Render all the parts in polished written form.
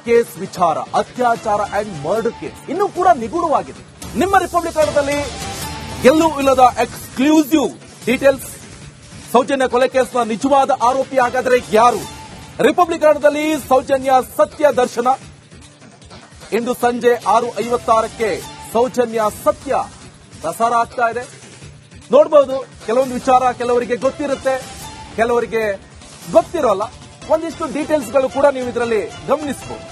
Case ವಿಚಾರ ಅತ್ಯಾಚಾರ and murder case ಇನ್ನೂ ಕೂಡ ನಿಗೂಢವಾಗಿದೆ. ನಿಮ್ಮ ರಿಪಬ್ಲಿಕ್ ಕನ್ನಡದಲ್ಲಿ ಎಲ್ಲೂ ಇಲ್ಲದ ಎಕ್ಸ್ಕ್ಲೂಸಿವ್ ಡೀಟೇಲ್ಸ್. ಸೌಜನ್ಯ ಕೊಲೆ ಕೇಸ್ನ ನಿಜವಾದ ಆರೋಪಿ ಹಾಗಾದ್ರೆ ಯಾರು? ರಿಪಬ್ಲಿಕ್ ಕನ್ನಡದಲ್ಲಿ ಸೌಜನ್ಯ ಸತ್ಯ ದರ್ಶನ. ಇಂದು ಸಂಜೆ 6:56ಕ್ಕೆ ಸೌಜನ್ಯ ಸತ್ಯ ಪ್ರಸಾರ ಆಗ್ತಾ ಇದೆ. ನೋಡಬಹುದು, ಕೆಲವೊಂದು ವಿಚಾರ ಕೆಲವರಿಗೆ ಗೊತ್ತಿರುತ್ತೆ, ಕೆಲವರಿಗೆ ಗೊತ್ತಿರೋಲ್ಲ. ಒಂದಿಷ್ಟು ಡೀಟೇಲ್ಸ್ಗಳು ಕೂಡ ನೀವು ಇದರಲ್ಲಿ ಗಮನಿಸಬಹುದು.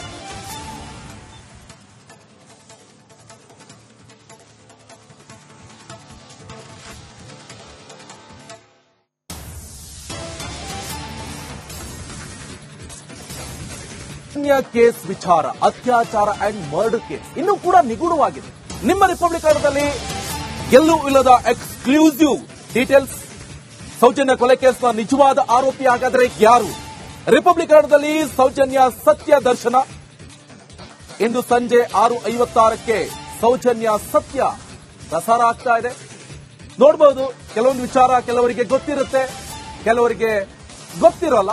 ಕೇಸ್ ವಿಚಾರ ಅತ್ಯಾಚಾರ ಅಂಡ್ ಮರ್ಡರ್ ಕೇಸ್ ಇನ್ನೂ ಕೂಡ ನಿಗೂಢವಾಗಿದೆ. ನಿಮ್ಮ ರಿಪಬ್ಲಿಕ್ ಕನ್ನಡದಲ್ಲಿ ಎಲ್ಲೂ ಇಲ್ಲದ ಎಕ್ಸ್ಕ್ಲೂಸಿವ್ ಡೀಟೇಲ್ಸ್. ಸೌಜನ್ಯ ಕೊಲೆ ಕೇಸ್ನ ನಿಜವಾದ ಆರೋಪಿ ಹಾಗಾದ್ರೆ ಯಾರು? ರಿಪಬ್ಲಿಕ್ ಕನ್ನಡದಲ್ಲಿ ಸೌಜನ್ಯ ಸತ್ಯ ದರ್ಶನ. ಇಂದು ಸಂಜೆ 6:56ಕ್ಕೆ ಸೌಜನ್ಯ ಸತ್ಯ ಪ್ರಸಾರ ಆಗ್ತಾ ಇದೆ. ನೋಡಬಹುದು, ಕೆಲವೊಂದು ವಿಚಾರ ಕೆಲವರಿಗೆ ಗೊತ್ತಿರುತ್ತೆ, ಕೆಲವರಿಗೆ ಗೊತ್ತಿರೋಲ್ಲ.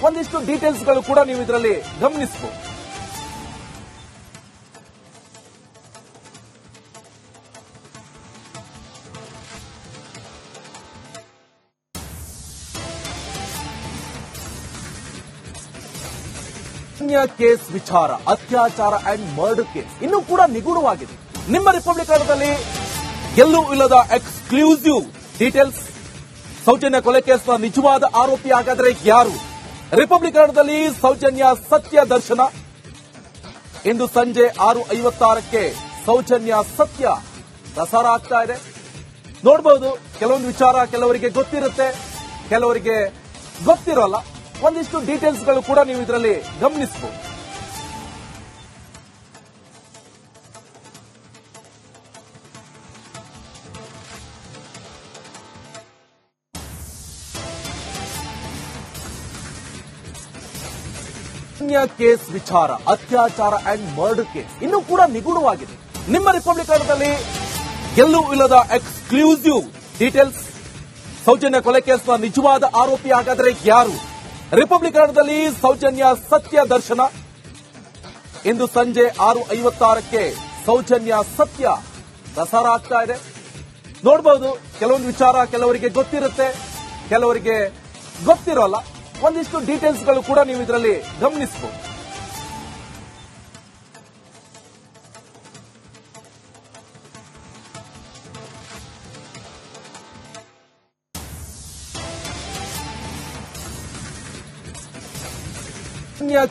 ಒಂದಿಷ್ಟು ಡೀಟೇಲ್ಸ್ಗಳು ಕೂಡ ನೀವು ಇದರಲ್ಲಿ ಗಮನಿಸಬಹುದು. ಕೇಸ್ ವಿಚಾರ ಅತ್ಯಾಚಾರ ಅಂಡ್ ಮರ್ಡರ್ ಕೇಸ್ ಇನ್ನೂ ಕೂಡ ನಿಗೂಢವಾಗಿದೆ. ನಿಮ್ಮ ರಿಪಬ್ಲಿಕ್ ಕನ್ನಡದಲ್ಲಿ ಎಲ್ಲೂ ಇಲ್ಲದ ಎಕ್ಸ್ಕ್ಲೂಸಿವ್ ಡೀಟೇಲ್ಸ್. ಸೌಜನ್ಯ ಕೊಲೆ ಕೇಸ್ನ ನಿಜವಾದ ಆರೋಪಿ ಹಾಗಾದ್ರೆ ಯಾರು? ರಿಪಬ್ಲಿಕ್ ಕನ್ನಡದಲ್ಲಿ ಸೌಜನ್ಯ ಸತ್ಯ ದರ್ಶನ. ಇಂದು ಸಂಜೆ 6:56ಕ್ಕೆ ಸೌಜನ್ಯ ಸತ್ಯ ಪ್ರಸಾರ ಆಗ್ತಾ ಇದೆ. ನೋಡಬಹುದು, ಕೆಲವೊಂದು ವಿಚಾರ ಕೆಲವರಿಗೆ ಗೊತ್ತಿರುತ್ತೆ, ಕೆಲವರಿಗೆ ಗೊತ್ತಿರೋಲ್ಲ. ಒಂದಿಷ್ಟು ಡೀಟೇಲ್ಸ್ಗಳು ಕೂಡ ನೀವು ಇದರಲ್ಲಿ ಗಮನಿಸಬಹುದು. ಕೇಸ್ ವಿಚಾರ ಅತ್ಯಾಚಾರ ಅಂಡ್ ಮರ್ಡರ್ ಕೇಸ್ ಇನ್ನೂ ಕೂಡ ನಿಗೂಢವಾಗಿದೆ. ನಿಮ್ಮ ರಿಪಬ್ಲಿಕ್ ಕನ್ನಡದಲ್ಲಿ ಎಲ್ಲೂ ಇಲ್ಲದ ಎಕ್ಸ್ಕ್ಲೂಸಿವ್ ಡೀಟೇಲ್ಸ್. ಸೌಜನ್ಯ ಕೊಲೆ ಕೇಸ್ನ ನಿಜವಾದ ಆರೋಪಿ ಹಾಗಾದ್ರೆ ಯಾರು? ರಿಪಬ್ಲಿಕ್ ಕನ್ನಡದಲ್ಲಿ ಸೌಜನ್ಯ ಸತ್ಯ ದರ್ಶನ. ಇಂದು ಸಂಜೆ 6:56ಕ್ಕೆ ಸೌಜನ್ಯ ಸತ್ಯ ಪ್ರಸಾರ ಆಗ್ತಾ ಇದೆ. ನೋಡಬಹುದು, ಕೆಲವೊಂದು ವಿಚಾರ ಕೆಲವರಿಗೆ ಗೊತ್ತಿರುತ್ತೆ, ಕೆಲವರಿಗೆ ಗೊತ್ತಿರೋಲ್ಲ. ಒಂದಿಷ್ಟು ಡೀಟೇಲ್ಸ್ಗಳು ಕೂಡ ನೀವು ಇದರಲ್ಲಿ ಗಮನಿಸಬಹುದು.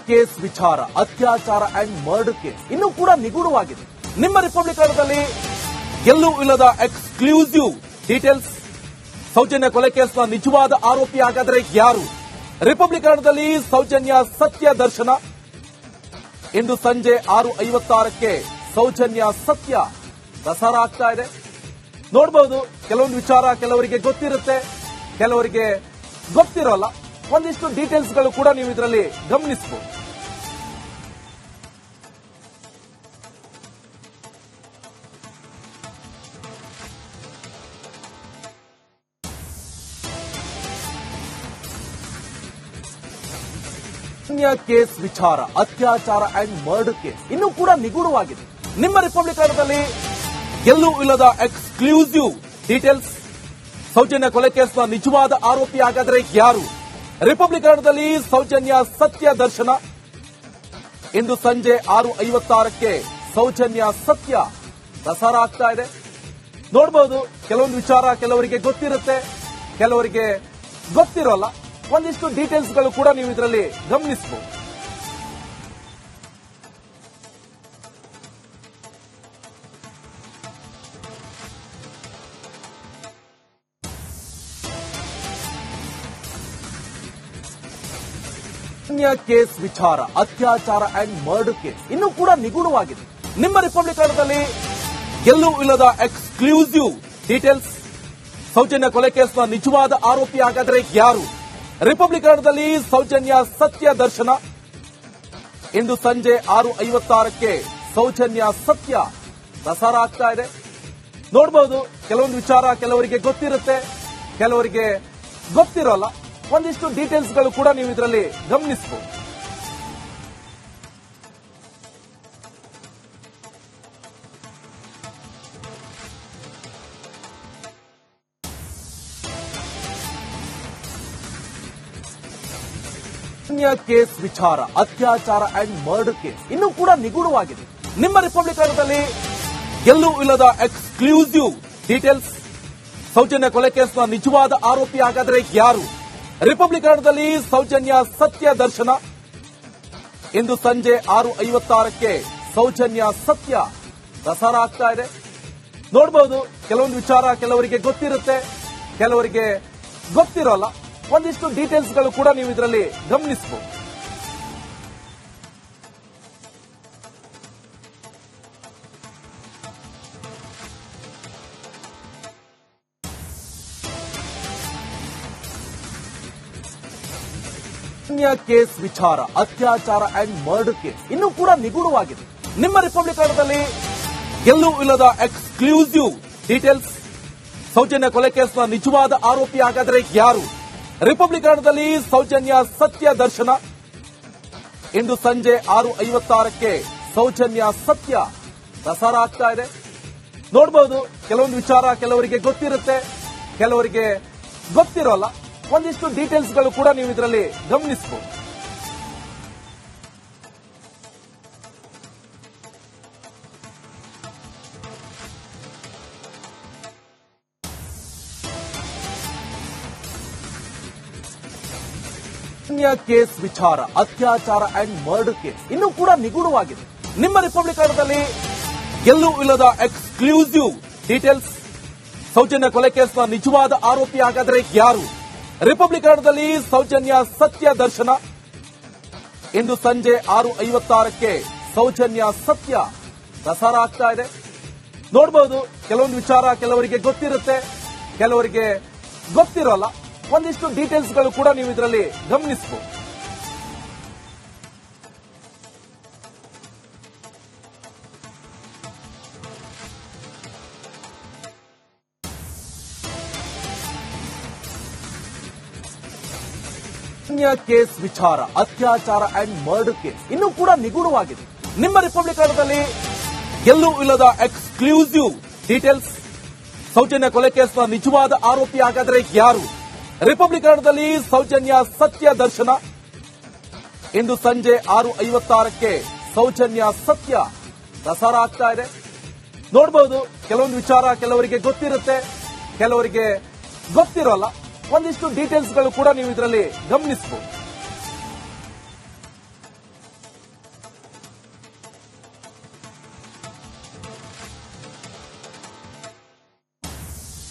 ಕೇಸ್ ವಿಚಾರ ಅತ್ಯಾಚಾರ ಅಂಡ್ ಮರ್ಡರ್ ಕೇಸ್ ಇನ್ನೂ ಕೂಡ ನಿಗೂಢವಾಗಿದೆ. ನಿಮ್ಮ ರಿಪಬ್ಲಿಕ್ ಕನ್ನಡದಲ್ಲಿ ಎಲ್ಲೂ ಇಲ್ಲದ ಎಕ್ಸ್ಕ್ಲೂಸಿವ್ ಡೀಟೇಲ್ಸ್. ಸೌಜನ್ಯ ಕೊಲೆ ಕೇಸ್ನ ನಿಜವಾದ ಆರೋಪಿ ಹಾಗಾದ್ರೆ ಯಾರು? ರಿಪಬ್ಲಿಕ್ ಕನ್ನಡದಲ್ಲಿ ಸೌಜನ್ಯ ಸತ್ಯ ದರ್ಶನ. ಇಂದು ಸಂಜೆ 6:56ಕ್ಕೆ ಸೌಜನ್ಯ ಸತ್ಯ ಪ್ರಸಾರ ಆಗ್ತಾ ಇದೆ. ನೋಡಬಹುದು, ಕೆಲವೊಂದು ವಿಚಾರ ಕೆಲವರಿಗೆ ಗೊತ್ತಿರುತ್ತೆ, ಕೆಲವರಿಗೆ ಗೊತ್ತಿರೋಲ್ಲ. ಒಂದಿಷ್ಟು ಡೀಟೇಲ್ಸ್ಗಳು ಕೂಡ ನೀವು ಇದರಲ್ಲಿ ಗಮನಿಸಬಹುದು. ಕೇಸ್ ವಿಚಾರ ಅತ್ಯಾಚಾರ ಅಂಡ್ ಮರ್ಡರ್ ಕೇಸ್ ಇನ್ನೂ ಕೂಡ ನಿಗೂಢವಾಗಿದೆ. ನಿಮ್ಮ ರಿಪಬ್ಲಿಕ್ ಕನ್ನಡದಲ್ಲಿ ಎಲ್ಲೂ ಇಲ್ಲದ ಎಕ್ಸ್ಕ್ಲೂಸಿವ್ ಡೀಟೇಲ್ಸ್. ಸೌಜನ್ಯ ಕೊಲೆ ಕೇಸ್ನ ನಿಜವಾದ ಆರೋಪಿ ಹಾಗಾದ್ರೆ ಯಾರು? ರಿಪಬ್ಲಿಕ್ ಕನ್ನಡದಲ್ಲಿ ಸೌಜನ್ಯ ಸತ್ಯ ದರ್ಶನ. ಇಂದು ಸಂಜೆ 6:56ಕ್ಕೆ ಸೌಜನ್ಯ ಸತ್ಯ ಪ್ರಸಾರ ಆಗ್ತಾ ಇದೆ. ನೋಡಬಹುದು, ಕೆಲವೊಂದು ವಿಚಾರ ಕೆಲವರಿಗೆ ಗೊತ್ತಿರುತ್ತೆ, ಕೆಲವರಿಗೆ ಗೊತ್ತಿರೋಲ್ಲ. ಒಂದಿಷ್ಟು ಡೀಟೇಲ್ಸ್ಗಳು ಕೂಡ ನೀವು ಇದರಲ್ಲಿ ಗಮನಿಸಬಹುದು. ಕೇಸ್ ವಿಚಾರ ಅತ್ಯಾಚಾರ ಅಂಡ್ ಮರ್ಡರ್ ಕೇಸ್ ಇನ್ನೂ ಕೂಡ ನಿಗೂಢವಾಗಿದೆ. ನಿಮ್ಮ ರಿಪಬ್ಲಿಕ್ ಕನ್ನಡದಲ್ಲಿ ಎಲ್ಲೂ ಇಲ್ಲದ ಎಕ್ಸ್ಕ್ಲೂಸಿವ್ ಡೀಟೇಲ್ಸ್. ಸೌಜನ್ಯ ಕೊಲೆ ಕೇಸ್ನ ನಿಜವಾದ ಆರೋಪಿ ಹಾಗಾದ್ರೆ ಯಾರು? ರಿಪಬ್ಲಿಕ್ ಕನ್ನಡದಲ್ಲಿ ಸೌಜನ್ಯ ಸತ್ಯ ದರ್ಶನ. ಇಂದು ಸಂಜೆ 6:56ಕ್ಕೆ ಸೌಜನ್ಯ ಸತ್ಯ ಪ್ರಸಾರ ಆಗ್ತಾ ಇದೆ. ನೋಡಬಹುದು, ಕೆಲವೊಂದು ವಿಚಾರ ಕೆಲವರಿಗೆ ಗೊತ್ತಿರುತ್ತೆ, ಕೆಲವರಿಗೆ ಗೊತ್ತಿರೋಲ್ಲ. ಒಂದಿಷ್ಟು ಡೀಟೇಲ್ಸ್ಗಳು ಕೂಡ ನೀವು ಇದರಲ್ಲಿ ಗಮನಿಸಬಹುದು. ಕೇಸ್ ವಿಚಾರ ಅತ್ಯಾಚಾರ ಅಂಡ್ ಮರ್ಡರ್ ಕೇಸ್ ಇನ್ನೂ ಕೂಡ ನಿಗೂಢವಾಗಿದೆ. ನಿಮ್ಮ ರಿಪಬ್ಲಿಕ್ ಕನ್ನಡದಲ್ಲಿ ಎಲ್ಲೂ ಇಲ್ಲದ ಎಕ್ಸ್ಕ್ಲೂಸಿವ್ ಡೀಟೇಲ್ಸ್. ಸೌಜನ್ಯ ಕೊಲೆ ಕೇಸ್ನ ನಿಜವಾದ ಆರೋಪಿ ಹಾಗಾದ್ರೆ ಯಾರು? ರಿಪಬ್ಲಿಕ್ ಕನ್ನಡದಲ್ಲಿ ಸೌಜನ್ಯ ಸತ್ಯ ದರ್ಶನ. ಇಂದು ಸಂಜೆ 6:56ಕ್ಕೆ ಸೌಜನ್ಯ ಸತ್ಯ ಪ್ರಸಾರ ಆಗ್ತಾ ಇದೆ. ನೋಡಬಹುದು, ಕೆಲವೊಂದು ವಿಚಾರ ಕೆಲವರಿಗೆ ಗೊತ್ತಿರುತ್ತೆ, ಕೆಲವರಿಗೆ ಗೊತ್ತಿರೋಲ್ಲ. ಒಂದಿಷ್ಟು ಡೀಟೇಲ್ಸ್ಗಳು ಕೂಡ ನೀವು ಇದರಲ್ಲಿ ಗಮನಿಸಬಹುದು. ಕೇಸ್ ವಿಚಾರ ಅತ್ಯಾಚಾರ ಅಂಡ್ ಮರ್ಡರ್ ಕೇಸ್ ಇನ್ನೂ ಕೂಡ ನಿಗೂಢವಾಗಿದೆ. ನಿಮ್ಮ ರಿಪಬ್ಲಿಕ್ ಕನ್ನಡದಲ್ಲಿ ಎಲ್ಲೂ ಇಲ್ಲದ ಎಕ್ಸ್ಕ್ಲೂಸಿವ್ ಡೀಟೇಲ್ಸ್. ಸೌಜನ್ಯ ಕೊಲೆ ಕೇಸ್ನ ನಿಜವಾದ ಆರೋಪಿ ಹಾಗಾದ್ರೆ ಯಾರು? ರಿಪಬ್ಲಿಕ್ ಕನ್ನಡದಲ್ಲಿ ಸೌಜನ್ಯ ಸತ್ಯ ದರ್ಶನ. ಇಂದು ಸಂಜೆ 6:56ಕ್ಕೆ ಸೌಜನ್ಯ ಸತ್ಯ ಪ್ರಸಾರ ಆಗ್ತಾ ಇದೆ. ನೋಡಬಹುದು, ಕೆಲವೊಂದು ವಿಚಾರ ಕೆಲವರಿಗೆ ಗೊತ್ತಿರುತ್ತೆ, ಕೆಲವರಿಗೆ ಗೊತ್ತಿರೋಲ್ಲ. ಒಂದಿಷ್ಟು ಡೀಟೇಲ್ಸ್ಗಳು ಕೂಡ ನೀವು ಇದರಲ್ಲಿ ಗಮನಿಸಬಹುದು. ಕೇಸ್ ವಿಚಾರ ಅತ್ಯಾಚಾರ ಅಂಡ್ ಮರ್ಡರ್ ಕೇಸ್ ಇನ್ನೂ ಕೂಡ ನಿಗೂಢವಾಗಿದೆ. ನಿಮ್ಮ ರಿಪಬ್ಲಿಕ್ ಕನ್ನಡದಲ್ಲಿ ಎಲ್ಲೂ ಇಲ್ಲದ ಎಕ್ಸ್ಕ್ಲೂಸಿವ್ ಡೀಟೇಲ್ಸ್. ಸೌಜನ್ಯ ಕೊಲೆ ಕೇಸ್ನ ನಿಜವಾದ ಆರೋಪಿ ಹಾಗಾದ್ರೆ ಯಾರು? ರಿಪಬ್ಲಿಕ್ ಕನ್ನಡದಲ್ಲಿ ಸೌಜನ್ಯ ಸತ್ಯ ದರ್ಶನ. ಇಂದು ಸಂಜೆ 6:56ಕ್ಕೆ ಸೌಜನ್ಯ ಸತ್ಯ ಪ್ರಸಾರ ಆಗ್ತಾ ಇದೆ. ನೋಡಬಹುದು, ಕೆಲವೊಂದು ವಿಚಾರ ಕೆಲವರಿಗೆ ಗೊತ್ತಿರುತ್ತೆ, ಕೆಲವರಿಗೆ ಗೊತ್ತಿರೋಲ್ಲ. ಒಂದಿಷ್ಟು ಡೀಟೇಲ್ಸ್ಗಳು ಕೂಡ ನೀವು ಇದರಲ್ಲಿ ಗಮನಿಸಬಹುದು. ಕೇಸ್ ವಿಚಾರ ಅತ್ಯಾಚಾರ ಅಂಡ್ ಮರ್ಡರ್ ಕೇಸ್ ಇನ್ನೂ ಕೂಡ ನಿಗೂಢವಾಗಿದೆ. ನಿಮ್ಮ ರಿಪಬ್ಲಿಕ್ ಕನ್ನಡದಲ್ಲಿ ಎಲ್ಲೂ ಇಲ್ಲದ ಎಕ್ಸ್ಕ್ಲೂಸಿವ್ ಡೀಟೇಲ್ಸ್. ಸೌಜನ್ಯ ಕೊಲೆ ಕೇಸ್ನ ನಿಜವಾದ ಆರೋಪಿ ಹಾಗಾದ್ರೆ ಯಾರು? ರಿಪಬ್ಲಿಕ್ ಕನ್ನಡದಲ್ಲಿ ಸೌಜನ್ಯ ಸತ್ಯ ದರ್ಶನ. ಇಂದು ಸಂಜೆ 6:56ಕ್ಕೆ ಸೌಜನ್ಯ ಸತ್ಯ ಪ್ರಸಾರ ಆಗ್ತಾ ಇದೆ. ನೋಡಬಹುದು, ಕೆಲವೊಂದು ವಿಚಾರ ಕೆಲವರಿಗೆ ಗೊತ್ತಿರುತ್ತೆ, ಕೆಲವರಿಗೆ ಗೊತ್ತಿರೋಲ್ಲ. ಒಂದಿಷ್ಟು ಡೀಟೇಲ್ಸ್ಗಳು ಕೂಡ ನೀವು ಇದರಲ್ಲಿ ಗಮನಿಸಬಹುದು.